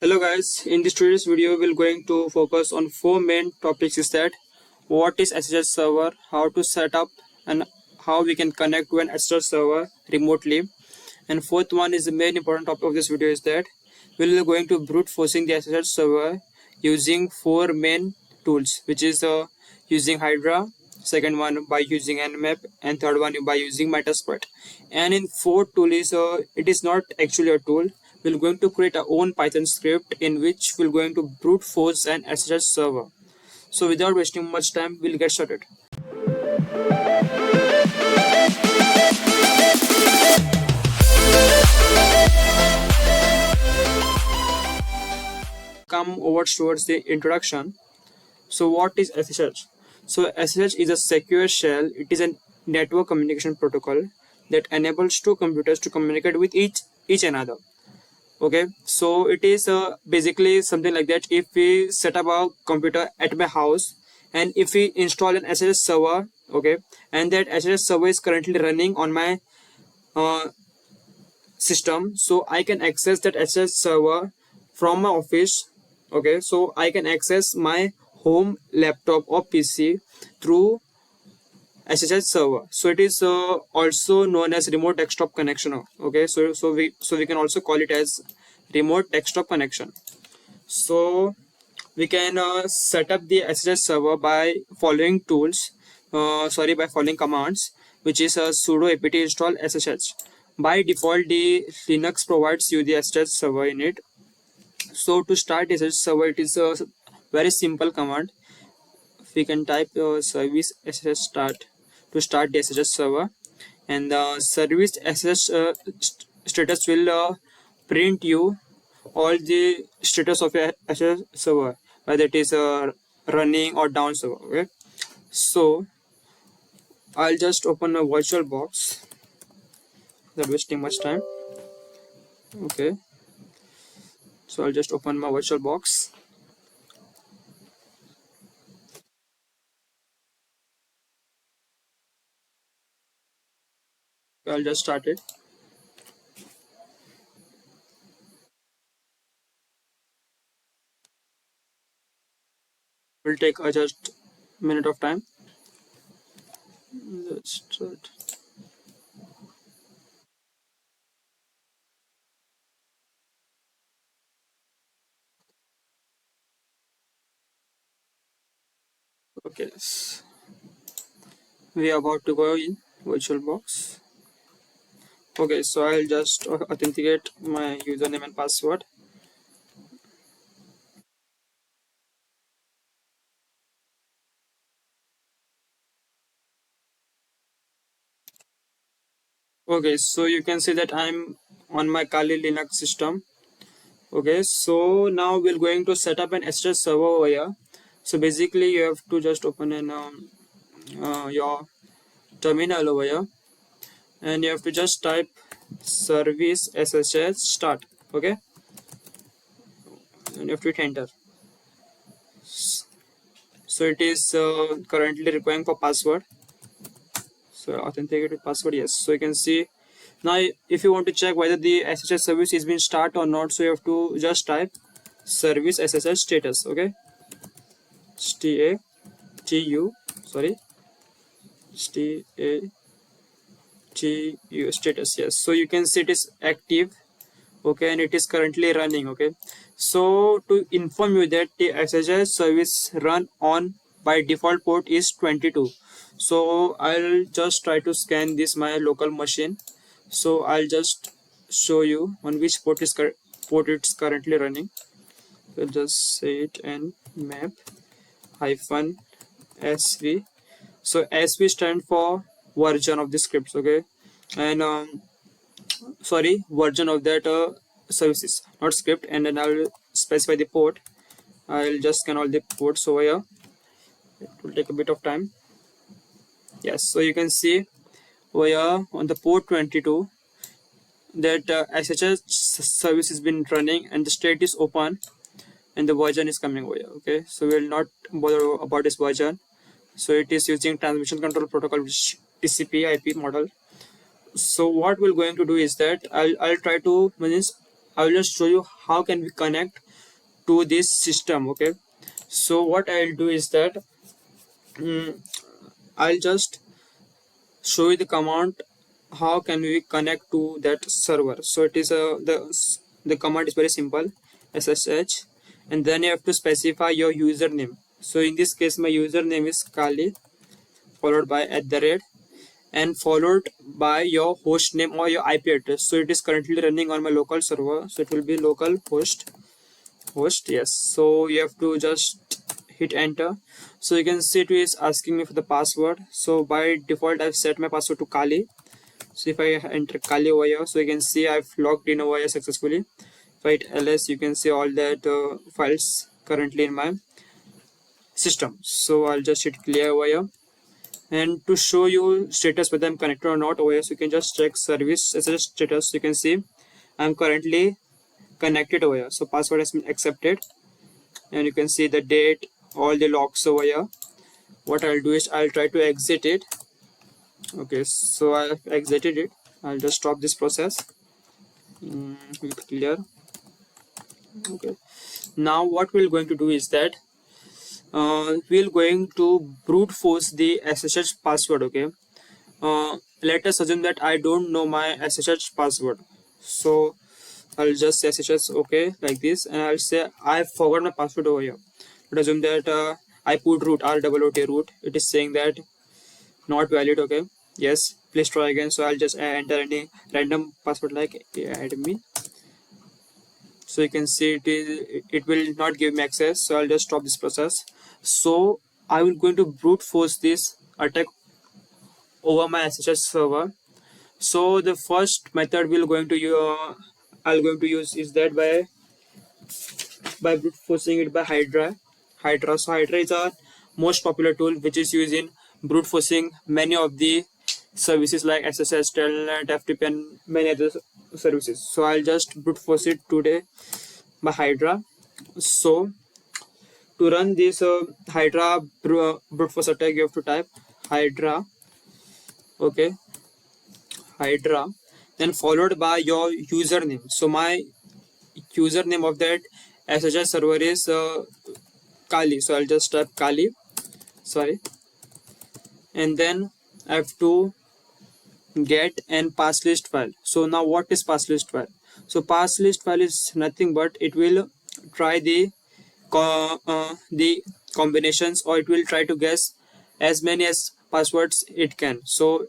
Hello guys, in this today's video we're going to focus on four main topics is that what is SSH server, how to set up and how we can connect to an SSH server remotely. And fourth one is the main important topic of this video is that we're going to brute forcing the SSH server using four main tools, which is using Hydra, second one by using Nmap, and third one by using Metasploit. And in fourth tool is it is not actually a tool. We're going to create our own Python script in which we're going to brute force an SSH server. So without wasting much time, we'll get started. Come over towards the introduction. So what is SSH? So SSH is a secure shell. It is a network communication protocol that enables two computers to communicate with each another. Okay, so it is basically something like that. If we set up a computer at my house and if we install an SSH server, okay, and that SSH server is currently running on my system, so I can access that SSH server from my office. Okay, so I can access my home laptop or PC through SSH server. So it is also known as remote desktop connection. Okay, so we can also call it as remote desktop connection. So we can set up the SSH server by following tools. By following commands, which is sudo apt install SSH. By default, the Linux provides you the SSH server in it. So to start SSH server, it is a very simple command. We can type service SSH start to start the SSH server, and the service SSH status will print you all the status of your SSH server, whether it is running or down server. Okay, so I'll just open a virtual box without wasting much time. Okay, so I'll just open my virtual box. I'll just start it. Will take just a minute of time. Let's start. Okay, we are about to go in virtual box. Okay, so I'll just authenticate my username and password. Okay, so you can see that I'm on my Kali Linux system. Okay, so now we're going to set up an SSH server over here. So basically you have to just open an your terminal over here, and you have to just type service SSH start. Okay, and you have to hit enter. So it is currently requiring for password. So authenticate with password, yes. So you can see now if you want to check whether the SSH service is being start or not, so you have to just type service SSH status. Okay, statu status, yes. So you can see it is active. Okay, and it is currently running. Okay, so to inform you that the SSH service run on by default port is 22. So I'll just try to scan this my local machine. So I'll just show you on which port it's currently running. So just say it and map hyphen sv. So sv stand for version of the scripts. Okay, and version of that services, not script. And then I'll specify the port. I'll just scan all the ports over here. It will take a bit of time. Yes, so you can see over here on the port 22 that SSH service has been running and the state is open and the version is coming over here. Okay, so we'll not bother about this version. So it is using transmission control protocol, which TCP IP model. So what we're going to do is that I'll try to I will just show you how can we connect to this system. Okay, so what I'll do is that I'll just show you the command how can we connect to that server. So it is the command is very simple, SSH, and then you have to specify your username. So in this case my username is Kali, followed by @ and followed by your host name or your IP address. So it is currently running on my local server, so it will be local host, yes. So you have to just hit enter. So you can see it is asking me for the password. So by default I've set my password to Kali. So if I enter Kali over here, so you can see I've logged in over here successfully. If I hit ls, you can see all that files currently in my system. So I'll just hit clear over here, and to show you status whether I'm connected or not over here, so you can just check service SSH status. You can see I'm currently connected over here, so password has been accepted, and you can see the date, all the logs over here. What I'll do is I'll try to exit it. Okay, so I've exited it. I'll just stop this process. Hit clear. Okay, now what we're going to do is that we're going to brute force the SSH password. Okay, let us assume that I don't know my SSH password, so I'll just say SSH okay like this, and I'll say I forgot my password over here. Let's assume that I put root ROOT root. It is saying that not valid. Okay, yes, please try again. So I'll just enter any random password like admin. So you can see it will not give me access, so I'll just stop this process. So I will going to brute force this attack over my SSH server. So the first method we're going to use is that by brute forcing it by Hydra. So Hydra is a most popular tool which is used in brute forcing many of the services like SSH, Telnet, FTP, and many other services. So I'll just brute force it today by Hydra. So to run this Hydra brute force attack, you have to type Hydra. Okay, Hydra, then followed by your username. So my username of that SSH server is Kali. So I'll just type Kali. Sorry, and then I have to get an pass list file. So now what is pass list file? So pass list file is nothing but it will try the combinations, or it will try to guess as many as passwords it can. So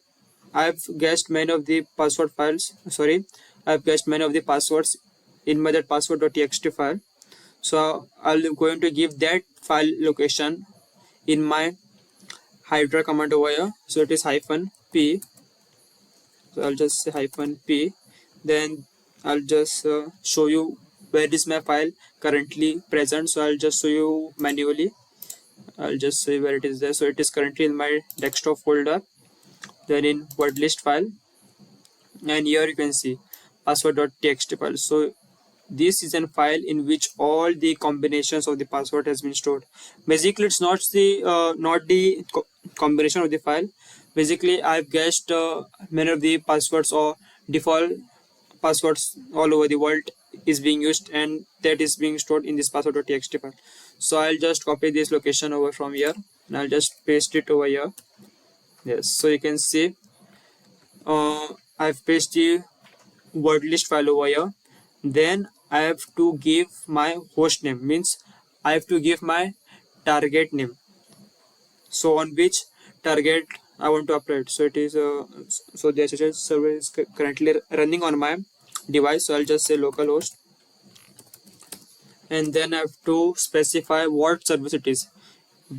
I've guessed many of the password files. Sorry, I've guessed many of the passwords in my that password.txt file. So I'm going to give that file location in my Hydra command over here. So it is -p. So I'll just say -p. Then I'll just show you where is my file currently present. So I'll just show you manually. I'll just say where it is there. So it is currently in my desktop folder, then in word list file, and here you can see password.txt file. So this is a file in which all the combinations of the password has been stored. Basically it's not the combination of the file. Basically I've guessed many of the passwords or default passwords all over the world is being used, and that is being stored in this password.txt file. So I'll just copy this location over from here, and I'll just paste it over here. Yes, so you can see I've pasted the word list file over here. Then I have to give my host name, means I have to give my target name. So on which target I want to upload. So it is so the SSH server is currently running on my device. So I'll just say localhost, and then I have to specify what service it is,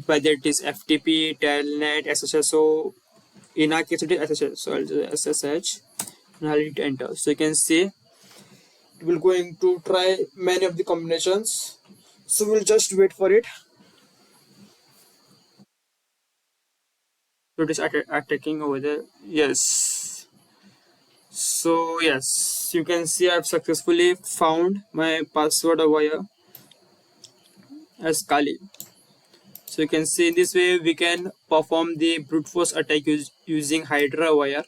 whether it is FTP, Telnet, SSH. So in our case it is SSH. So I'll just SSH, and I'll hit enter. So you can see it will going to try many of the combinations. So we'll just wait for it. So it is attacking over there. Yes. So yes, you can see I've successfully found my password over here as Kali. So you can see in this way we can perform the brute force attack using Hydra over here.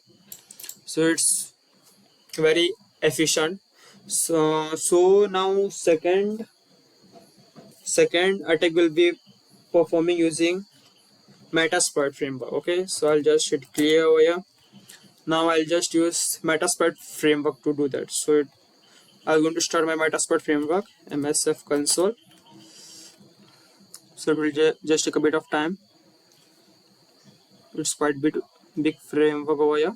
So it's very efficient. So now second attack will be performing using Metasploit framework. Okay, so I'll just hit clear over here. Now I'll just use Metasploit framework to do that. I'm going to start my Metasploit framework, MSF console. So it will just take a bit of time. It's quite big framework over here.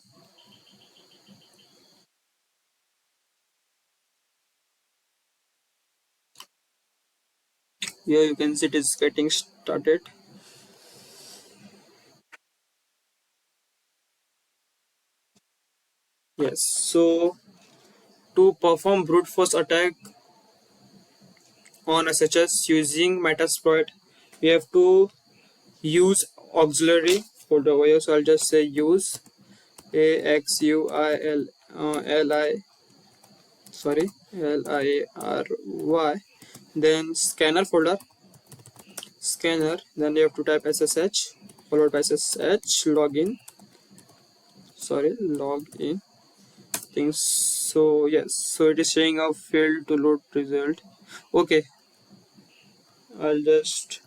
Here you can see it is getting started. Yes. So to perform brute force attack on SSH using Metasploit, we have to use auxiliary folder over here. So I'll just say use AXUIL LI sorry LIRY, then scanner folder, scanner, then you have to type SSH followed by SSH login, sorry, login things. So yes, so it is saying a failed to load result. Okay, I'll just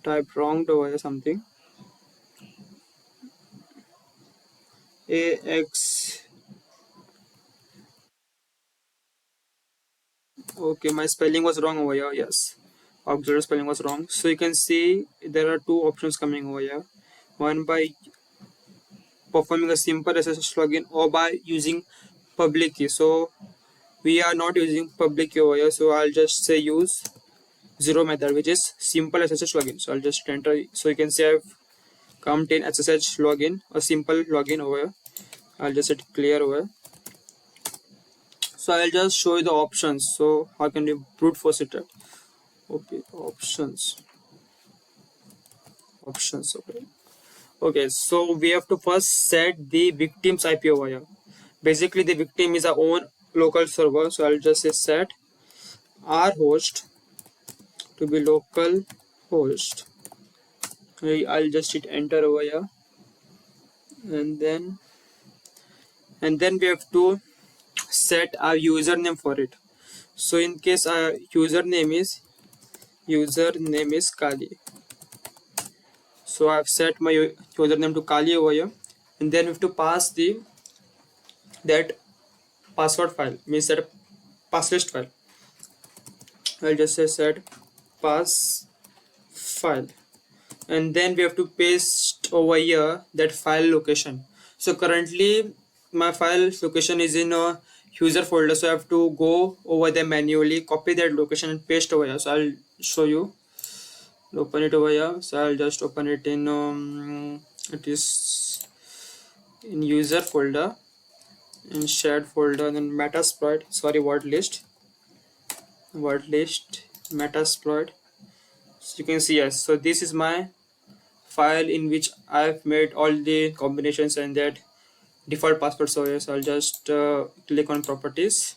type wrong over here something. AX. Okay, my spelling was wrong over here. Yes, auxiliary spelling was wrong. So you can see there are two options coming over here. One by performing a simple SSH login or by using public key. So we are not using public key over here. So I'll just say use zero method, which is simple SSH login. So I'll just enter. So you can see I've come in SSH login, a simple login over here. I'll just hit clear over here. So I'll just show you the options. So how can you brute force it? Okay, options. Okay. Okay, so we have to first set the victim's IP over here. Basically, the victim is our own local server. So I'll just say set our host to be local host. I'll just hit enter over here, and then we have to set our username for it. So in case our username is Kali. So I've set my username to Kali over here, and then we have to pass the that password file, means that pass list file. I'll just say set pass file, and then we have to paste over here that file location. So currently my file location is in a user folder, so I have to go over there manually, copy that location and paste over here. So I'll show you. Open it over here. So I'll just open it in it is in user folder, in shared folder, then Metasploit, sorry, word list Metasploit. So you can see, yes, so this is my file in which I've made all the combinations and that default password. So yes, I'll just click on properties,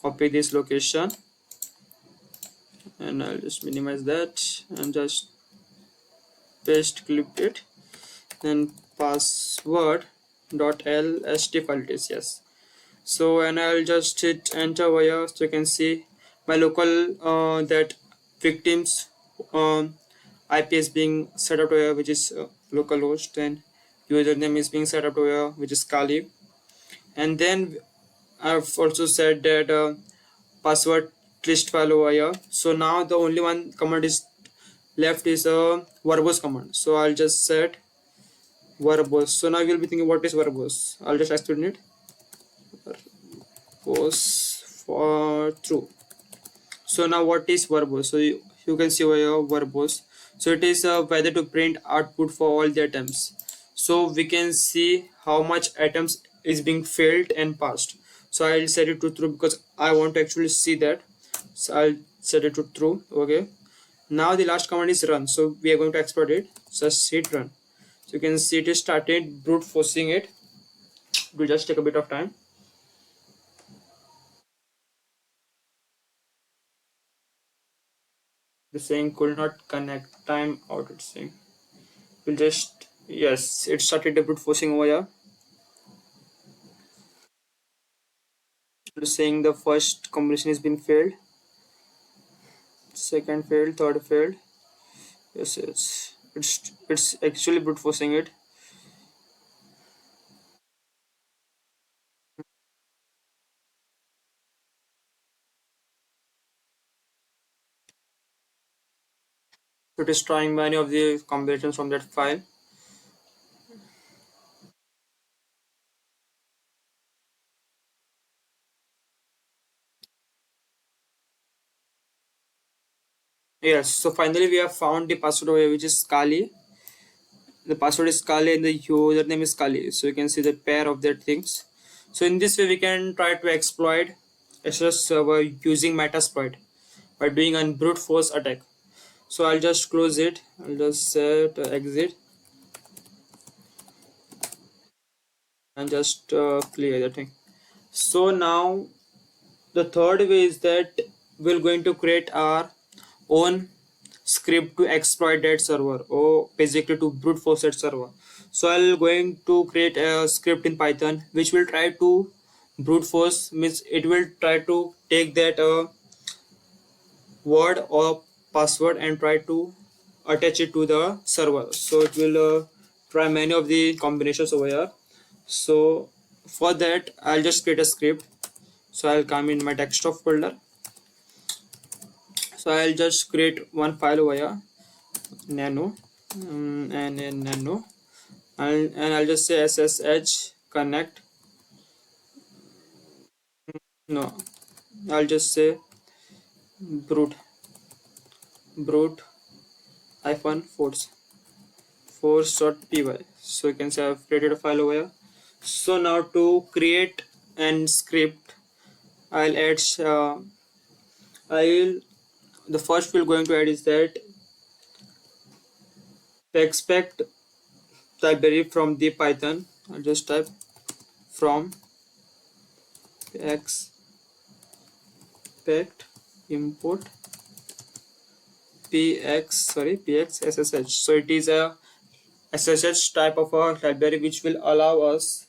copy this location, and I'll just minimize that and just paste clip it, then password dot lst file it is, yes. So and I'll just hit enter over here. So you can see my local that victims IP is being set up here, which is localhost, and username is being set up here, which is Kali. And then I've also said that password list file over here. So now the only one command is left is a verbose command. So I'll just set verbose. So now you'll be thinking, what is verbose? I'll just explain it. Verbose for true. So now what is verbose? So you can see over here verbose. So it is whether to print output for all the attempts. So we can see how much attempts is being failed and passed. So I'll set it to true because I want to actually see that. So I'll set it to true. Okay. Now the last command is run. So we are going to export it. Just hit run. So you can see it is started brute forcing it. It will just take a bit of time. The saying could not connect, time out, it's saying. We'll just, yes, it started the brute forcing over here. saying the first combination has been failed, second failed, third failed. Yes, it's actually brute forcing it. It is trying many of the combinations from that file. Yes, so finally we have found the password over here, which is Kali. The password is Kali and the username is Kali. So you can see the pair of their things. So in this way we can try to exploit SSH server using Metasploit by doing a brute force attack. So I'll just close it. I'll just set exit and just clear the thing. So now the third way is that we're going to create our own script to exploit that server, or basically to brute force that server. So I'm going to create a script in Python which will try to brute force, means it will try to take that word or password and try to attach it to the server. So it will try many of the combinations over here. So for that I'll just create a script. So I'll come in my desktop folder. So I'll just create one file over here, nano, and then nano, and I'll just say SSH connect. No, I'll just say brute brute hyphen force.py. So you can say I've created a file over here. So now to create an script, I'll add I'll the first we're going to add is that expect library from the Python. I'll just type from expect import px ssh. So it is a SSH type of a library which will allow us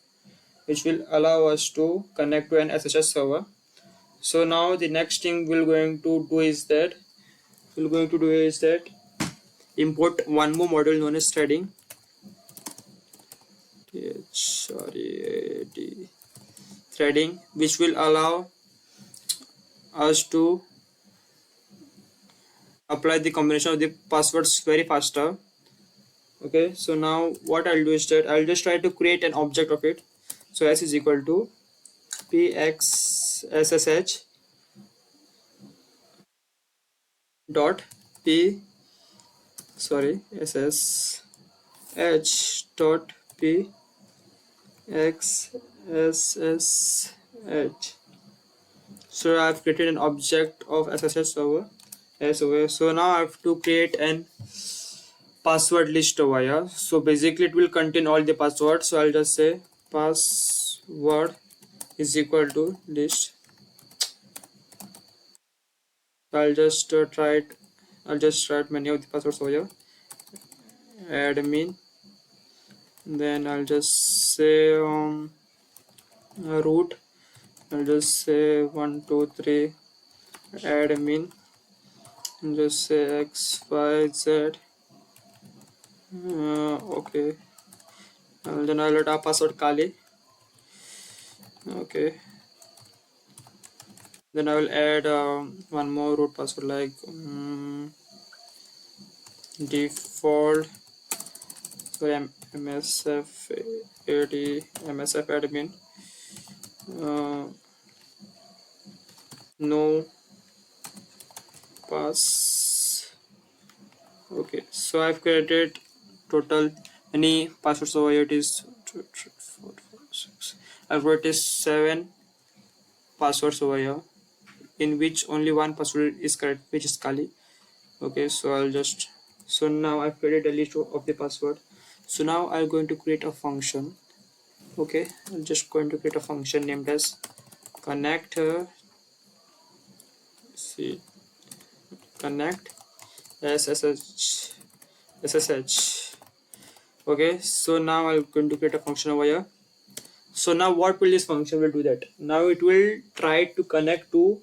to connect to an SSH server. So now the next thing we're going to do is that import one more module known as threading. Threading, which will allow us to apply the combination of the passwords very faster. Okay, so now what I'll do is that I'll just try to create an object of it. So s is equal to pxssh dot p ssh dot p xssh. So I've created an object of SSH server. So now I have to create an password list over here. So basically it will contain all the passwords. So I'll just say password is equal to list. So I'll just try it. I'll just write many of the passwords over here. Admin. Then I'll just say root. I'll just say 123 admin. And just say xyz. Okay. And then I'll let our password Kali. Okay. Then I will add one more root password like default. So msf admin. No pass. Okay, so I've created total any passwords over here. It is 2, 3, 4, 5, 6. I've created 7 passwords over here, in which only one password is correct, which is Kali. Okay, so so now I've created a list of the password. So now I'm going to create a function. Okay, I'm just going to create a function named as connect connect ssh. Okay, so now I'm going to create a function over here. So now what will this function will do that? Now it will try to connect to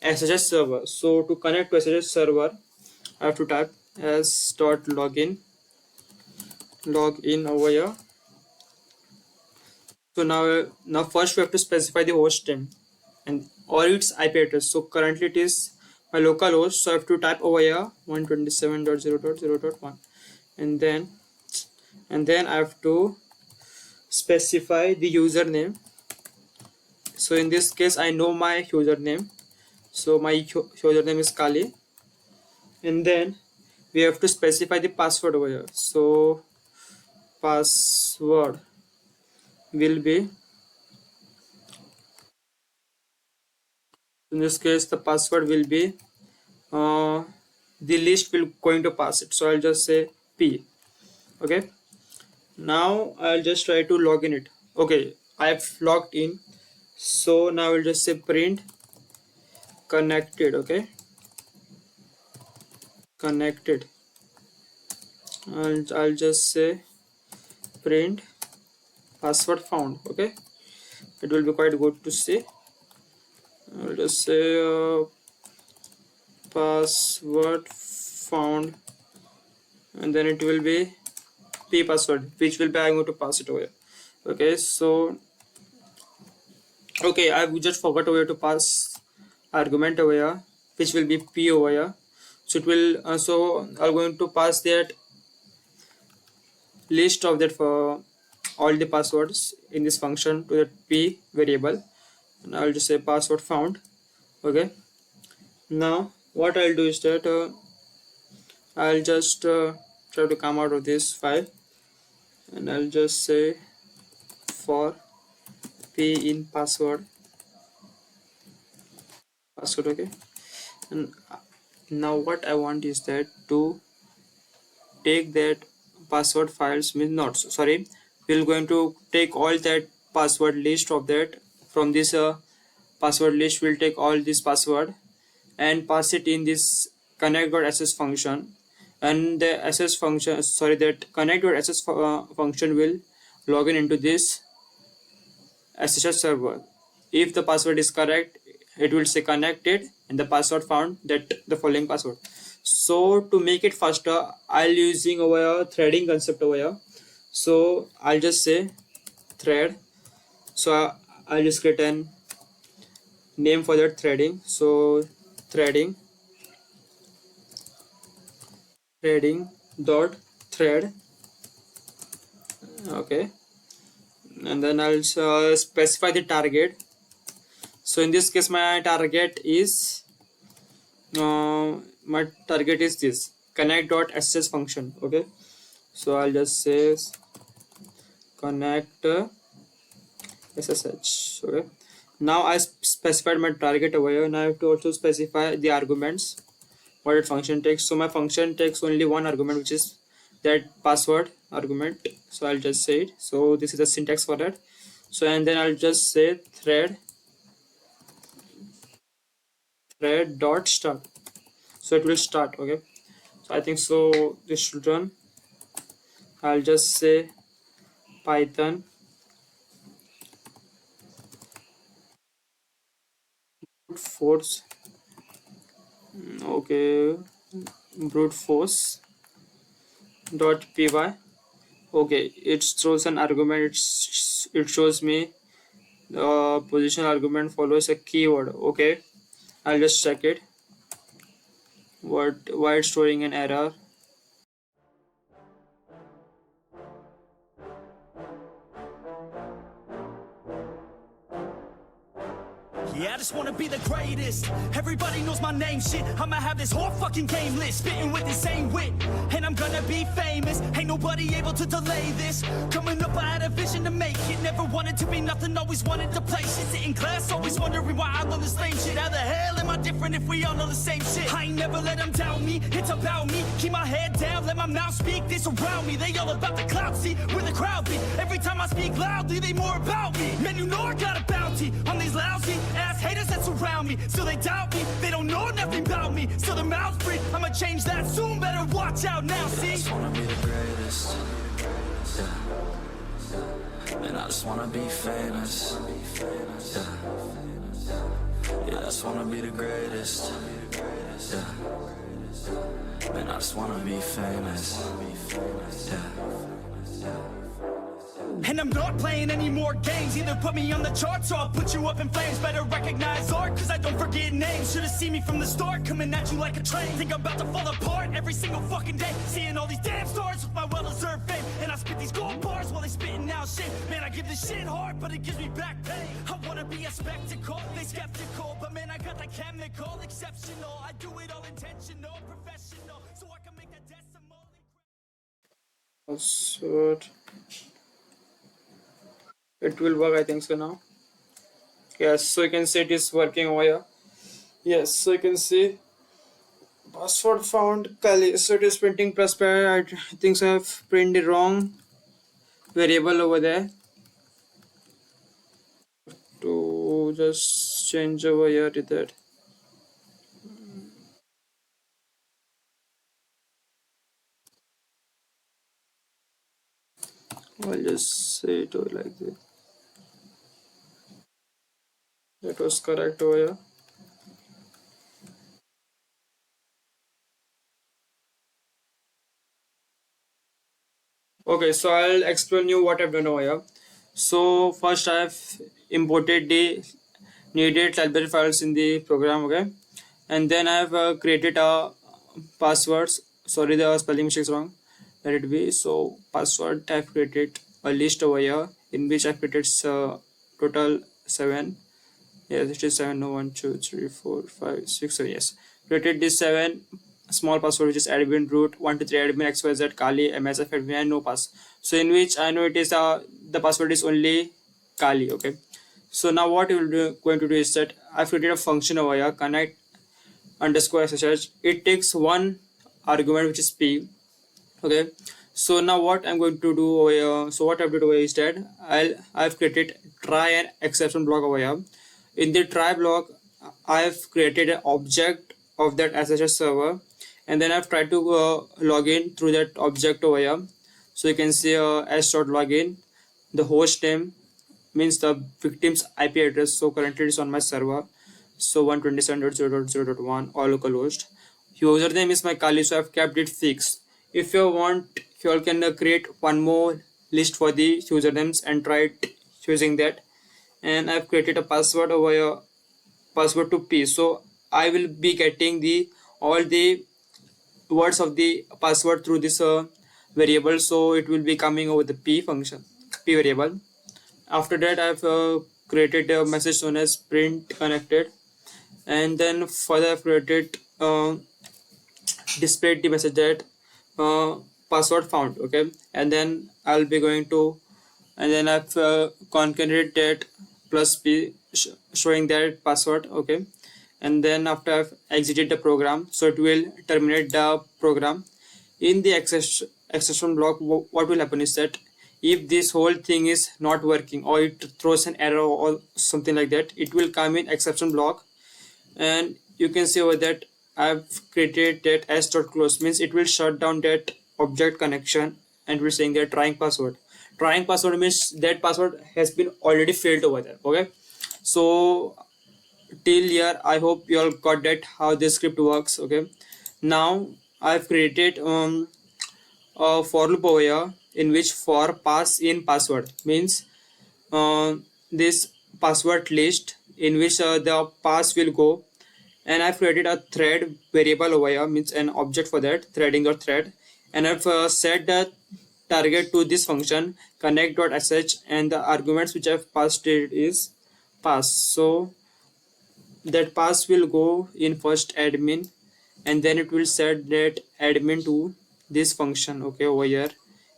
SSH server. So to connect to SSH server, I have to type s.login login over here. So now first we have to specify the host name and or its IP address. So currently it is my local host, so I have to type over here 127.0.0.1 and then I have to specify the username. So in this case I know my username, so my username is Kali, and then we have to specify the password over here. So password will be, in this case the password will be the list will going to pass it, so I'll just say P. Okay, now I'll just try to log in it. Okay, I've logged in, so now I'll just say print connected. Okay, connected. I'll just say print password found. Okay, it will be quite good to see. I'll just say password found, and then it will be P password, which will be I'm going to pass it over here. Okay, so okay, I just forgot over here to pass argument over here, which will be P over here. So it will so I'm going to pass that list of that for all the passwords in this function to that P variable, and I'll just say password found. Okay, now what I'll do is that I'll just try to come out of this file, and I'll just say for P in password. Okay, and now what I want is that to take that password files, means not sorry, we're going to take all that password list of that from this password list. We'll take all this password and pass it in this connect.ss function, and the ss function, sorry, that connect.ss function will log in into this SSH server. If the password is correct, it will say connected and the password found, that the following password. So to make it faster, I'll using over here threading concept over here. So I'll just say thread. So I'll just create an name for that threading. So threading dot thread. Okay, and then I'll specify the target. So in this case my target is this connect.ss function. Okay, so I'll just say connect SSH. Okay, now I specified my target over here. Now I have to also specify the arguments what it function takes. So my function takes only one argument, which is that password argument. So I'll just say it. So this is the syntax for that. So and then I'll just say thread dot start. So it will start. Okay, so I think so this should run. I'll just say Python force. Okay, brute force dot py. Okay, it throws an argument. It shows me the position argument follows a keyword. Okay, I'll just check it. Why it's showing an error? Yeah, I just wanna be the greatest. Everybody knows my name, shit. I'ma have this whole fucking game list, spitting with the same wit, and I'm gonna be famous. Ain't nobody able to delay this. Coming up, I had a vision to make it. Never wanted to be nothing, always wanted to play shit. Sit in class, always wondering why I love the same shit. How the hell am I different if we all know the same shit? I ain't never let them doubt me, it's about me. Keep my head down, let my mouth speak. They surround me, they all about the clout, see where the crowd be. Every time I speak loudly, they more about me. Man, you know I got a bounty on these lousy ass haters that surround me. So they doubt me, they don't know nothing about me. So their mouths free, I'ma change that soon. Better watch out now, see? I just wanna be the greatest. Yeah. Man, I just wanna be famous. Yeah, yeah, I just wanna be the greatest. Yeah, man, I just wanna be famous. Yeah. And I'm not playing any more games. Either put me on the charts or I'll put you up in flames. Better recognize art, cause I don't forget names. Should've seen me from the start, coming at you like a train. Think I'm about to fall apart every single fucking day. Seeing all these damn stars with my well-deserved fame. And I spit these gold bars while they spitting out shit. Man, I give this shit hard, but it gives me back pain. I wanna be a spectacle, they skeptical. But man, I got the chemical, exceptional. I do it all intentional, professional. So I can make that decimal. Password. It will work, I think so now. Yes, so you can see it is working over here. Yes, so you can see password found Kali. So it is printing plus pair. I think so I have printed the wrong variable over there. To just change over here to that. I'll just say it over like this. That was correct over here. Okay, so I'll explain you what I've done over here. So first I've imported the needed library files in the program, okay, and then I've created a passwords. Sorry, the spelling mistake is wrong. Let it be. So password I've created a list over here in which I've created total 7. Yes, it is 7. No, 1, 2, 3, 4, 5, 6, 7. Yes, created this 7 small password which is admin root 1 2 3 admin xyz Kali msf admin and no pass. So in which I know it is the password is only Kali. Okay, so now what you will do going to do is that I've created a function over here connect underscore SSH. It takes one argument which is p. Okay, so now what I'm going to do over here, so what I've done over here is that I've created try and exception block over here. In the try block I've created an object of that SSH server, and then I've tried to log in through that object over here. So you can see s.login, the host name means the victim's IP address. So currently it's on my server, so 127.0.0.1 all localhost. Username is my Kali, so I've kept it fixed. If you want, you all can create one more list for the usernames and try it using that. And I've created a password over here, password to p. So I will be getting the all the words of the password through this variable, so it will be coming over the p function, p variable. After that I've created a message known as print connected, and then further I've created displayed the message that password found. Okay, and then I'll be going to, and then I've concatenated that plus p showing that password. Okay, and then after I've exited the program, so it will terminate the program. In the exception block, what will happen is that if this whole thing is not working or it throws an error or something like that, it will come in exception block. And you can see over that I've created that s.close, means it will shut down that object connection and we're saying that trying password. Trying password means that password has been already failed over there. Okay, so till here I hope you all got that how this script works. Okay, now I've created a for loop over here in which for pass in password means this password list in which the pass will go, and I've created a thread variable over here, means an object for that threading or thread, and I've set the target to this function connect.sh, and the arguments which I've passed it is pass. So that pass will go in first admin, and then it will set that admin to this function. Okay, over here,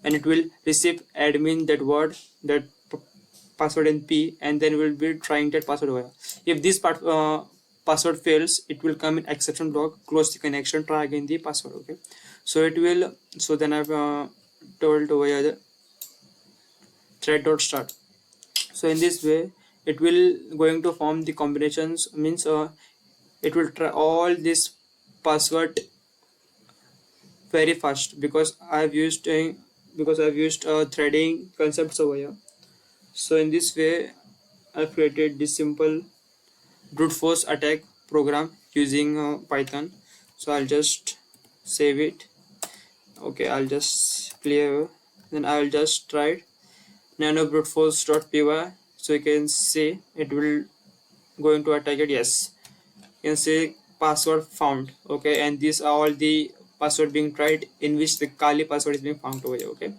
and it will receive admin that word that password in p, and then we'll be trying that password over here. If this password fails, it will come in exception block, close the connection, try again the password. Okay, so it will, so then I've told over here the thread.start. So in this way it will going to form the combinations, means it will try all this password very fast because I've used threading concepts over here. So in this way I've created this simple brute force attack program using Python. So I'll just save it. Okay, I'll just clear, then I'll just try it. Nano brute force.py, so you can see it will going to attack it. Yes, you can see password found. Okay, and these are all the password being tried in which the Kali password is being found over here. Okay,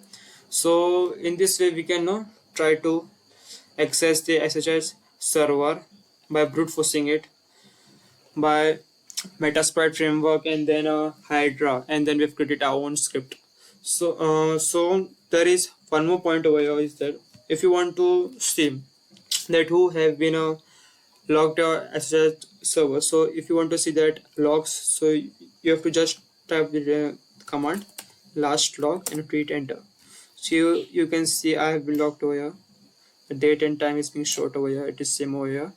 so in this way we can try to access the SSH server by brute forcing it by Metasploit framework, and then Hydra, and then we've created our own script. So there is one more point over here is that if you want to see that who have been logged SSH server, so if you want to see that logs, so you have to just type the command last log and hit enter. So you can see I have been logged over here. The date and time is being short over here. It is same over here.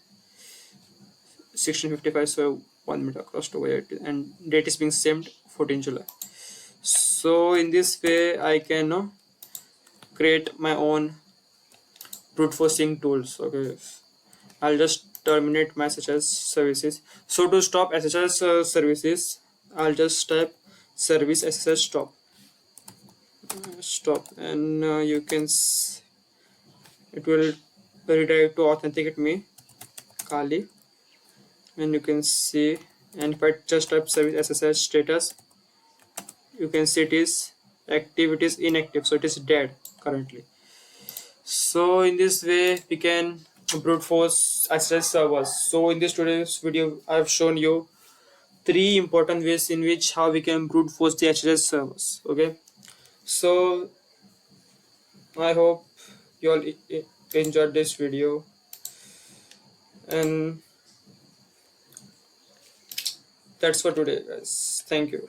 1655, so 1 minute across over here, and date is being saved 14 July. So in this way I can create my own brute forcing tools. Okay, I'll just terminate my SSH services. So to stop SSH services, I'll just type service SSH stop, and you can it will redirect to authenticate me Kali, and you can see, and if I just type service SSH status, you can see it is active, it is inactive, so it is dead currently. So in this way we can brute force SSH servers. So in this today's video I've shown you three important ways in which how we can brute force the SSH servers. Okay, so I hope you all enjoyed this video, and that's for today guys. Thank you.